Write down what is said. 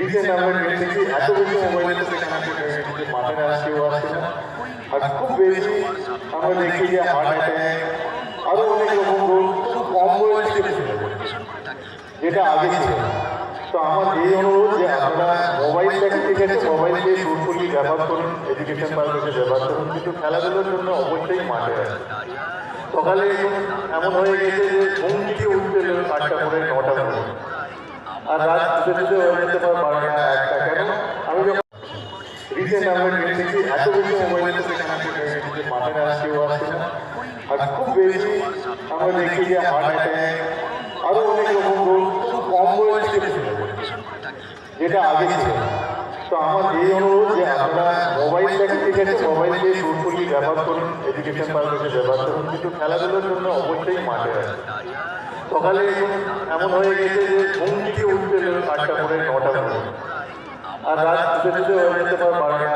Recent আমরা দেখেছি এত বেশি মোবাইলের সাথে কানেক্টেড হয়ে গেছে যে মাঠে আর কেউ আসছে না। আর খুব বেশি আমরা দেখি যে হার্ট অ্যাটাক আরও অনেক রকম রোগ খুব কম বয়স থেকে শুরু হচ্ছে, যেটা আগে ছিল না। তো আমার এই অনুরোধ যে আপনারা মোবাইলটাকে ঠিক আছে মোবাইলকে ফুলফুলি ব্যবহার করুন, এডুকেশন পারপাসে ব্যবহার করুন, কিন্তু খেলাধুলোর জন্য অবশ্যই মাঠে আসুন। সকালে এমন হয়ে গেছে যে ঘুম থেকে উঠতে 8টা করে 9টা করে, আর রাত দুটো হয়ে যেতে পারে 12টা 1টা। কেন আমি যখন রিসেন্ট আমরা দেখেছি এত বেশি মোবাইলের সাথে কানেক্টেড হয়ে গেছে যে মাঠে আর কেউ আসছে না। আর খুব বেশি আমরা দেখি যে হার্ট অ্যাটাক আরও অনেক রকম রোগ খুব কম বয়স থেকে শুরু হচ্ছে, যেটা আগে ছিল না। তো আমার এই অনুরোধ যে আপনারা মোবাইলটাকে ঠিক আছে মোবাইলকে ফুলফুলি ব্যবহার করুন, এডুকেশন পারপাসে ব্যবহার করুন, কিন্তু খেলাধুলোর জন্য অবশ্যই মাঠে আসুন। সকালে এমন হয়ে গেছে যে ঘুম থেকে উঠতে 8টা করে 9টা করে, আর রাত দুটো হয়ে যেতে পারে 12টা